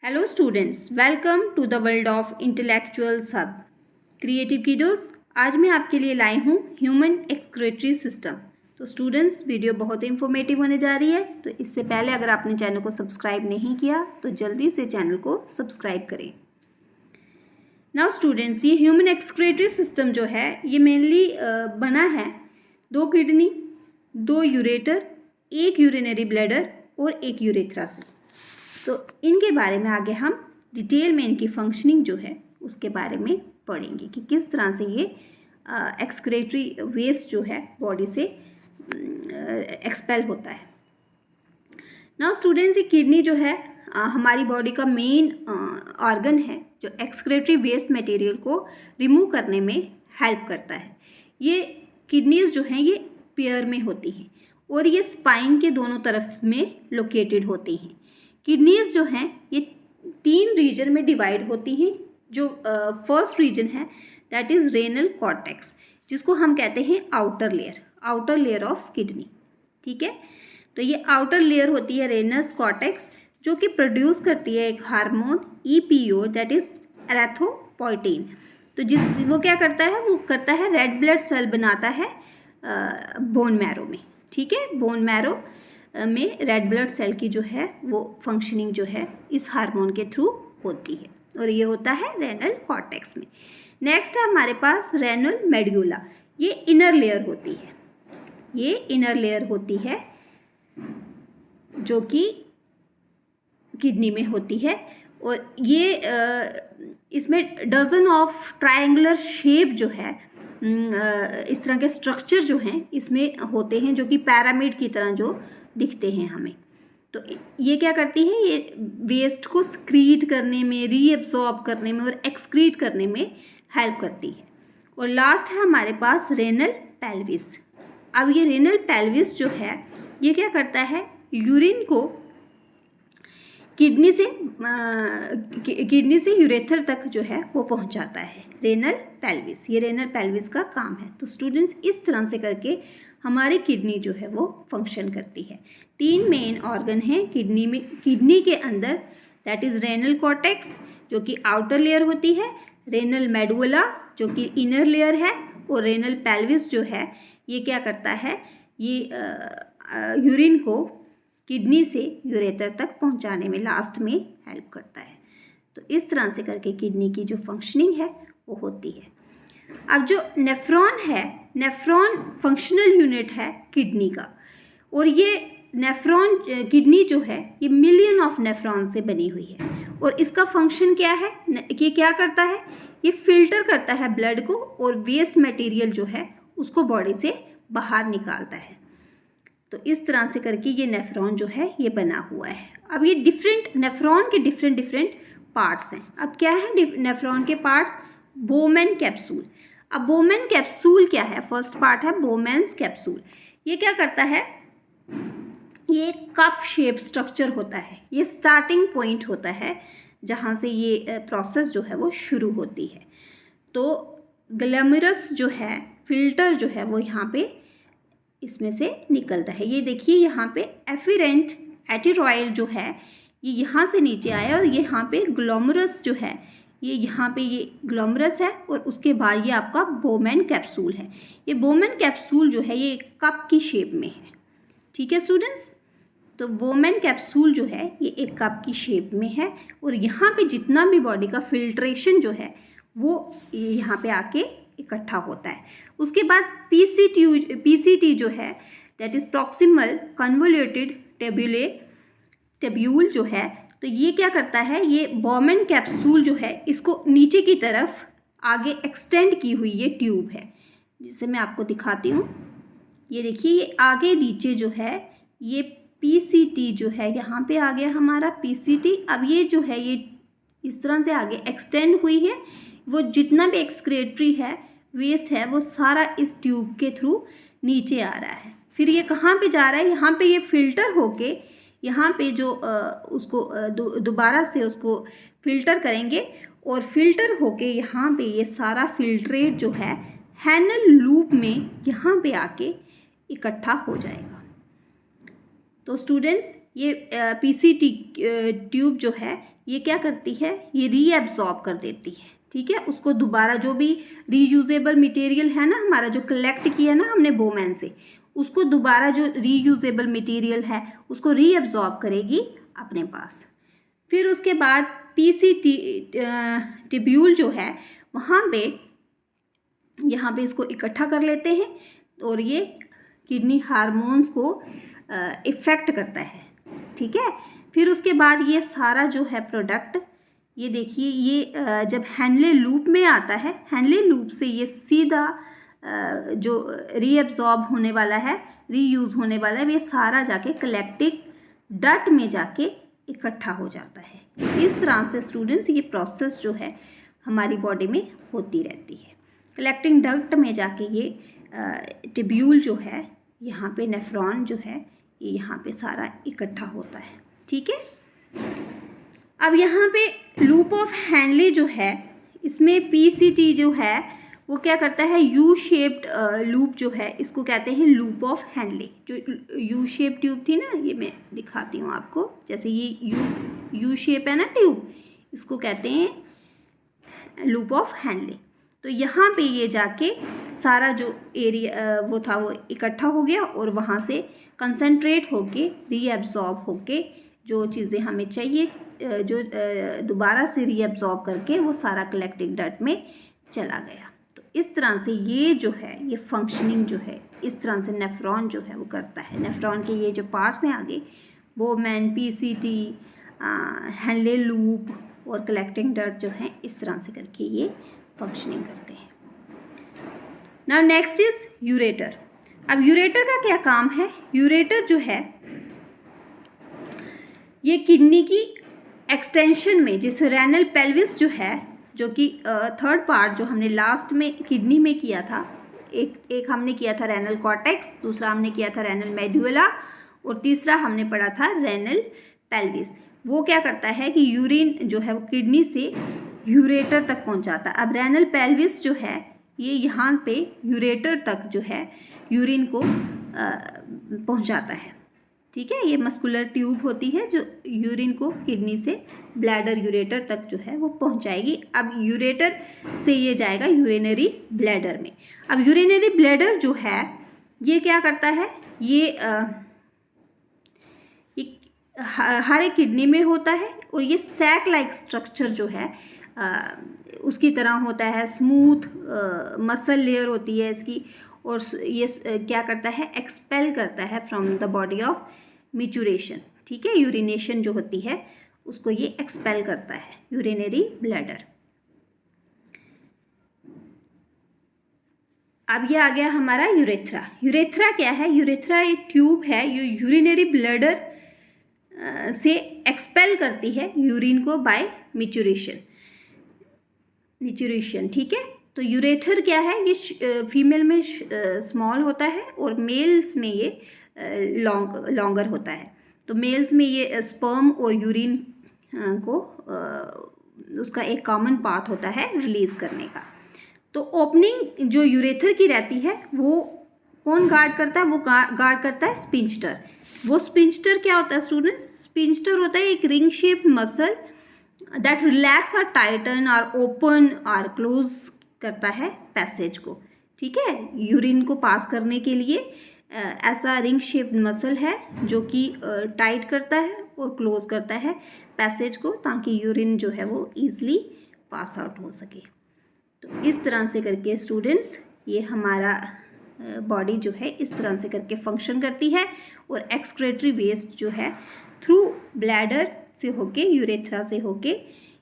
Hello students, welcome to the world of intellectual hub. Creative Kiddos, आज मैं आपके लिए लाई हूँ ह्यूमन एक्सक्रीटरी सिस्टम। तो स्टूडेंट्स, वीडियो बहुत इंफॉर्मेटिव होने जा रही है। तो इससे पहले अगर आपने चैनल को सब्सक्राइब नहीं किया तो जल्दी से चैनल को सब्सक्राइब करें। नाउ स्टूडेंट्स, ये ह्यूमन एक्सक्रीटरी सिस्टम जो है ये मेनली बना है 2 किडनी, 2 यूरेटर, 1 यूरिनरी ब्लैडर और 1 यूरेथ्रा से। तो इनके बारे में आगे हम डिटेल में इनकी फंक्शनिंग जो है उसके बारे में पढ़ेंगे कि किस तरह से ये एक्सक्रीटरी वेस्ट जो है बॉडी से एक्सपेल होता है। नाउ स्टूडेंट्स, ये किडनी जो है हमारी बॉडी का मेन ऑर्गन है जो एक्सक्रीटरी वेस्ट मटेरियल को रिमूव करने में हेल्प करता है। ये किडनीज जो हैं ये पेयर में होती हैं और ये स्पाइन के दोनों तरफ में लोकेटेड होती हैं। किडनीज जो हैं ये 3 रीजन में डिवाइड होती हैं। जो फर्स्ट रीजन है दैट इज़ रेनल कॉर्टेक्स, जिसको हम कहते हैं आउटर लेयर ऑफ किडनी। ठीक है, तो ये आउटर लेयर होती है रेनस कॉर्टेक्स, जो कि प्रोड्यूस करती है एक hormone EPO that is erythropoietin. तो वो क्या करता है, वो करता है रेड ब्लड सेल बनाता है बोन मैरो में। ठीक है, बोन मैरो में रेड ब्लड सेल की जो है वो फंक्शनिंग जो है इस हार्मोन के थ्रू होती है और ये होता है रेनल कॉर्टेक्स में। नेक्स्ट है हमारे पास रेनल मेड्यूला। ये इनर लेयर होती है जो कि किडनी में होती है और ये इसमें डजन ऑफ ट्रायंगुलर शेप जो है इस तरह के स्ट्रक्चर जो हैं इसमें होते हैं जो कि पिरामिड की तरह जो दिखते हैं हमें। तो ये क्या करती है, ये वेस्ट को स्क्रीट करने में, रीअब्सॉर्ब करने में और एक्सक्रीट करने में हेल्प करती है। और लास्ट है हमारे पास रेनल पेल्विस। अब ये रेनल पेल्विस जो है ये क्या करता है, यूरिन को किडनी से यूरेथर तक जो है वो पहुंचाता है। रेनल पेल्विस, ये रेनल पेल्विस का काम है। तो स्टूडेंट्स, इस तरह से करके हमारी किडनी जो है वो फंक्शन करती है। 3 मेन ऑर्गन हैं किडनी के अंदर, दैट इज़ रेनल कॉर्टेक्स जो कि आउटर लेयर होती है, रेनल मेडुला जो कि इनर लेयर है और रेनल पेल्विस जो है ये क्या करता है, ये यूरिन को किडनी से यूरेटर तक पहुंचाने में लास्ट में हेल्प करता है। तो इस तरह से करके किडनी की जो फंक्शनिंग है वो होती है। अब जो नेफ्रॉन है, नेफ्रॉन फंक्शनल यूनिट है किडनी का और ये नेफ्रॉन किडनी जो है ये मिलियन ऑफ नेफ्रॉन से बनी हुई है और इसका फंक्शन क्या है, ये क्या करता है, ये फिल्टर करता है ब्लड को और वेस्ट मटेरियल जो है उसको बॉडी से बाहर निकालता है। तो इस तरह से करके ये नेफ्रॉन जो है ये बना हुआ है। अब ये नेफ्रॉन के डिफरेंट पार्ट्स हैं। अब क्या है नेफ्रॉन के पार्ट्स, बोमेन कैप्सूल। अब बोमेन कैप्सूल क्या है, फर्स्ट पार्ट है बोमेन्स कैप्सूल। ये क्या करता है, ये कप शेप स्ट्रक्चर होता है, ये स्टार्टिंग पॉइंट होता है जहाँ से ये प्रोसेस जो है वो शुरू होती है। तो ग्लैमरस जो है फिल्टर जो है वो यहाँ पे इसमें से निकलता है। ये देखिए यहाँ पे एफिरेंट एटिरॉयल जो है ये यहाँ से नीचे आया और यहाँ पे ग्लोमरस जो है ये यहाँ पे ये ग्लोमरस है और उसके बाद ये आपका बोमेन कैप्सूल है। ये बोमेन कैप्सूल जो है ये कप की शेप में है। ठीक है स्टूडेंट्स, तो बोमेन कैप्सूल जो है ये एक कप की शेप में है और यहाँ पे जितना भी बॉडी का फिल्ट्रेशन जो है वो यहाँ पे आके इकट्ठा होता है। उसके बाद PCT जो है that is proximal convoluted tubule जो है, तो ये क्या करता है, ये बोमेन कैप्सूल जो है इसको नीचे की तरफ आगे एक्सटेंड की हुई ये ट्यूब है, जिसे मैं आपको दिखाती हूँ। ये देखिए ये आगे नीचे जो है ये PCT जो है यहाँ पे आ गया हमारा PCT। अब ये जो है ये इस तरह से आगे एक्सटेंड हुई है, वो जितना भी एक्सक्रीटरी है वेस्ट है वो सारा इस ट्यूब के थ्रू नीचे आ रहा है। फिर ये कहाँ पे जा रहा है, यहाँ पे ये फिल्टर होके यहाँ पे जो उसको दोबारा से उसको फिल्टर करेंगे और फिल्टर होके यहाँ पे ये सारा फिल्ट्रेट जो है हैनल लूप में यहाँ पे आके इकट्ठा हो जाएगा। तो स्टूडेंट्स, ये पीसीटी ट्यूब जो है ये क्या करती है, ये रीएब्जॉर्ब कर देती है, ठीक है। उसको दोबारा जो भी रीयूजेबल मटेरियल है ना हमारा, जो कलेक्ट किया ना हमने बोमैन से, उसको दोबारा जो रीयूजेबल मटेरियल है उसको रीएब्जॉर्ब करेगी अपने पास। फिर उसके बाद पीसीटी ट्यूब्यूल जो है वहाँ पे, यहाँ पे इसको इकट्ठा कर लेते हैं और ये किडनी हार्मोन्स को इफ़ेक्ट करता है, ठीक है। फिर उसके बाद ये सारा जो है प्रोडक्ट, ये देखिए ये जब हैनले लूप में आता है, हैनले लूप से ये सीधा जो रीअब्जॉर्ब होने वाला है, रीयूज़ होने वाला है, ये सारा जाके कलेक्टिंग डक्ट में जाके इकट्ठा हो जाता है। इस तरह से स्टूडेंट्स ये प्रोसेस जो है हमारी बॉडी में होती रहती है। कलेक्टिंग डक्ट में जाके ये ट्यूब्यूल जो है, यहाँ पे नेफ्रॉन जो है ये यहाँ पे सारा इकट्ठा होता है, ठीक है। अब यहाँ पे लूप ऑफ हैनले जो है, इसमें पीसीटी जो है वो क्या करता है, यू शेप्ड लूप जो है इसको कहते हैं लूप ऑफ हैनले। जो यू शेप ट्यूब थी ना, ये मैं दिखाती हूँ आपको, जैसे ये यू शेप है ना ट्यूब, इसको कहते हैं लूप ऑफ हैनले। तो यहाँ पे ये जाके सारा जो एरिया वो था वो इकट्ठा हो गया और वहाँ से कंसंट्रेट होके रीअब्जॉर्ब होके जो चीज़ें हमें चाहिए जो दोबारा से रीअब्जॉर्ब करके वो सारा कलेक्टिंग डक्ट में चला गया। तो इस तरह से ये जो है ये फंक्शनिंग जो है इस तरह से नेफ्रॉन जो है वो करता है। नेफ्रॉन के ये जो पार्ट्स हैं आगे, बोमैन, पीसीटी, हैनले लूप और कलेक्टिंग डक्ट जो है इस तरह से करके ये फंक्शनिंग करते हैं। Now next is ureter. अब यूरेटर का क्या काम है? यूरेटर जो है ये किडनी की एक्सटेंशन में, जैसे रेनल पेल्विस जो है, जो कि थर्ड पार्ट जो हमने लास्ट में किडनी में किया था, एक हमने किया था रेनल कॉर्टेक्स, दूसरा हमने किया था रेनल मेडुला और तीसरा हमने पढ़ा था रेनल पेल्विस। वो क्या करता है कि यूरिन जो है वो किडनी से यूरेटर तक पहुंचाता है। अब रेनल पेल्विस जो है ये यहाँ पे यूरेटर तक जो है यूरिन को पहुंचाता है, ठीक है। ये मस्कुलर ट्यूब होती है जो यूरिन को किडनी से ब्लैडर यूरेटर तक जो है वो पहुंचाएगी। अब यूरेटर से ये जाएगा यूरिनरी ब्लैडर में। अब यूरिनरी ब्लैडर जो है ये क्या करता है, ये हर एक किडनी में होता है और ये सैक लाइक स्ट्रक्चर जो है उसकी तरह होता है, स्मूथ मसल लेयर होती है इसकी, और ये क्या करता है, एक्सपेल करता है फ्रॉम द बॉडी ऑफ मिचुरेशन, ठीक है। यूरिनेशन जो होती है उसको ये एक्सपेल करता है, यूरिनरी ब्लैडर। अब ये आ गया हमारा यूरेथ्रा। यूरेथ्रा क्या है? यूरेथ्रा एक ट्यूब है जो यूरिनरी ब्लैडर से एक्सपेल करती है यूरिन को बाय मिचुरेशन, ठीक है। तो यूरेथर क्या है, ये फीमेल में स्मॉल होता है और मेल्स में ये लॉन्गर होता है। तो मेल्स में ये स्पर्म और यूरिन को उसका एक कॉमन पाथ होता है रिलीज़ करने का। तो ओपनिंग जो यूरेथर की रहती है वो कौन गार्ड करता है? वो गार्ड करता है स्पिंस्टर। वो स्पिंस्टर क्या होता है स्टूडेंट्स? स्पिंस्टर होता है एक ring shape muscle that relax और टाइटन और ओपन और क्लोज करता है पैसेज को, ठीक है। यूरिन को पास करने के लिए ऐसा रिंग शेप मसल है जो कि टाइट करता है और क्लोज करता है पैसेज को, ताकि यूरिन जो है वो ईजिली पास आउट हो सके। तो इस तरह से करके स्टूडेंट्स ये हमारा बॉडी जो है इस तरह से करके फंक्शन करती है और एक्सक्रेटरी वेस्ट जो है थ्रू ब्लैडर से होके, यूरेथ्रा से होके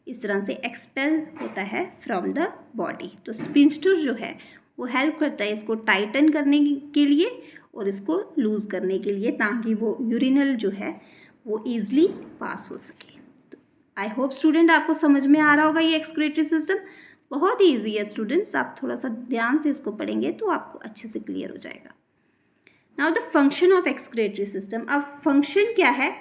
इस तरह से एक्सपेल होता है फ्रॉम द बॉडी। तो स्पिंस्टर जो है वो हेल्प करता है इसको टाइटन करने के लिए और इसको लूज़ करने के लिए, ताकि वो यूरिनल जो है वो ईजिली पास हो सके। तो आई होप स्टूडेंट आपको समझ में आ रहा होगा ये एक्सक्रेटरी सिस्टम बहुत ही ईजी है स्टूडेंट्स। आप थोड़ा सा ध्यान से इसको पढ़ेंगे तो आपको अच्छे से क्लियर हो जाएगा। Now the function of excretory system. अब फंक्शन क्या है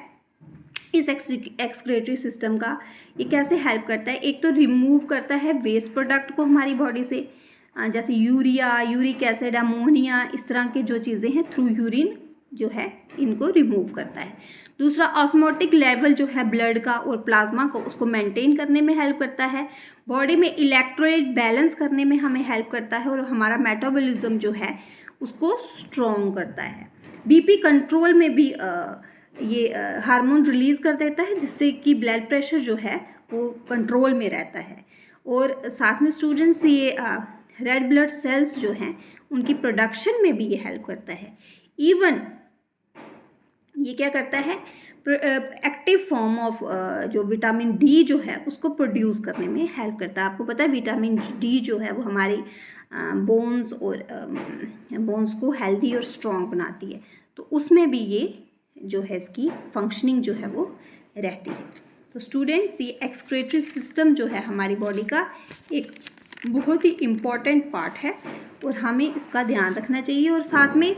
इस एक्सक्रेटरी सिस्टम का, ये कैसे हेल्प करता है? एक तो रिमूव करता है वेस्ट प्रोडक्ट को हमारी बॉडी से, जैसे यूरिया, यूरिक एसिड, अमोनिया, इस तरह के जो चीज़ें हैं थ्रू यूरिन जो है इनको रिमूव करता है। दूसरा, ऑस्मोटिक लेवल जो है ब्लड का और प्लाज्मा को, उसको मेंटेन करने में हेल्प करता है। बॉडी में इलेक्ट्रोलाइट बैलेंस करने में हमें हेल्प करता है और हमारा मेटाबॉलिज्म जो है उसको स्ट्रॉन्ग करता है। बीपी कंट्रोल में भी ये हार्मोन रिलीज़ कर देता है, जिससे कि ब्लड प्रेशर जो है वो कंट्रोल में रहता है। और साथ में स्टूडेंट्स ये रेड ब्लड सेल्स जो हैं उनकी प्रोडक्शन में भी ये हेल्प करता है। इवन ये क्या करता है, एक्टिव फॉर्म ऑफ जो विटामिन डी जो है उसको प्रोड्यूस करने में हेल्प करता है। आपको पता है विटामिन डी जो है वो हमारी बोन्स और बोन्स को हेल्दी और स्ट्रॉन्ग बनाती है, तो उसमें भी ये जो है इसकी फंक्शनिंग जो है वो रहती है। तो स्टूडेंट्स, ये एक्सक्रीटरी सिस्टम जो है हमारी बॉडी का एक बहुत ही इम्पॉर्टेंट पार्ट है और हमें इसका ध्यान रखना चाहिए। और साथ में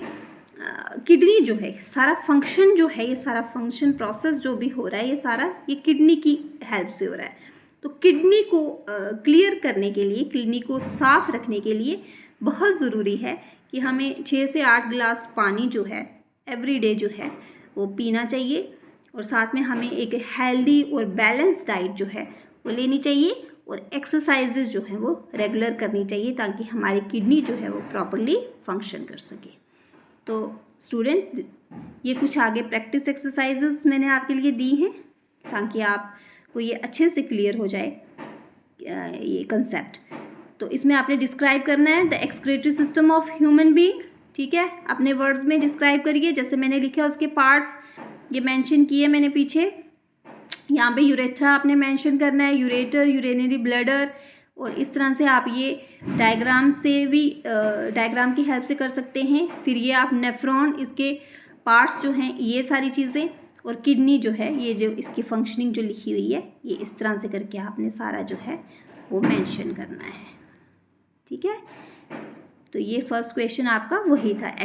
किडनी जो है, सारा फंक्शन जो है, ये सारा फंक्शन प्रोसेस जो भी हो रहा है, ये सारा ये किडनी की हेल्प से हो रहा है। तो किडनी को क्लियर करने के लिए, किडनी को साफ़ रखने के लिए बहुत ज़रूरी है कि हमें 6 से 8 गिलास पानी जो है एवरी डे जो है वो पीना चाहिए। और साथ में हमें एक हेल्दी और बैलेंस डाइट जो है वो लेनी चाहिए और एक्सरसाइजेज जो है वो रेगुलर करनी चाहिए, ताकि हमारी किडनी जो है वो प्रॉपरली फंक्शन कर सके। तो स्टूडेंट्स, ये कुछ आगे प्रैक्टिस एक्सरसाइजेस मैंने आपके लिए दी हैं, ताकि आपको ये अच्छे से क्लियर हो जाए ये कंसेप्ट। तो इसमें आपने डिस्क्राइब करना है the excretory system of human being, ठीक है। अपने वर्ड्स में डिस्क्राइब करिए, जैसे मैंने लिखा उसके पार्ट्स ये मेंशन किए मैंने पीछे। यहाँ पे यूरेथ्रा आपने मेंशन करना है, यूरेटर, यूरिनरी ब्लैडर, और इस तरह से आप ये डायग्राम से भी डायग्राम की हेल्प से कर सकते हैं। फिर ये आप नेफ्रॉन, इसके पार्ट्स जो हैं, ये सारी चीज़ें, और किडनी जो है, ये जो इसकी फंक्शनिंग जो लिखी हुई है, ये इस तरह से करके आपने सारा जो है वो मेंशन करना है, ठीक है। तो ये फर्स्ट क्वेश्चन आपका वही था,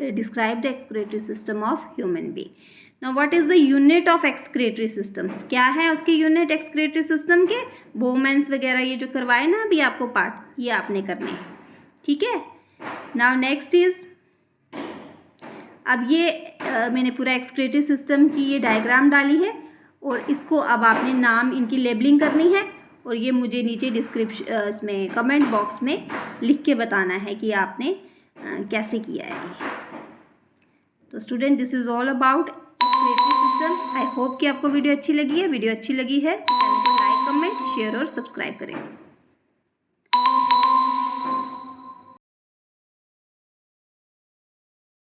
describe the excretory system of human being. Now what is the unit of excretory systems, क्या है उसकी यूनिट एक्सक्रीटरी सिस्टम के? बोमेंस वगैरह ये जो करवाए ना अभी आपको पार्ट, ये आपने करने हैं, ठीक है। नाउ नेक्स्ट इज, अब ये मैंने पूरा एक्सक्रीटरी सिस्टम की ये डायग्राम डाली है, और इसको अब आपने नाम इनकी लेबलिंग करनी है, और ये मुझे नीचे डिस्क्रिप्शन इसमें कमेंट बॉक्स में लिख के बताना है कि आपने कैसे किया है। तो student, this is all about excretory system. I hope कि आपको वीडियो अच्छी लगी है। वीडियो अच्छी लगी है, चैनल को लाइक, कमेंट, शेयर और सब्सक्राइब करें।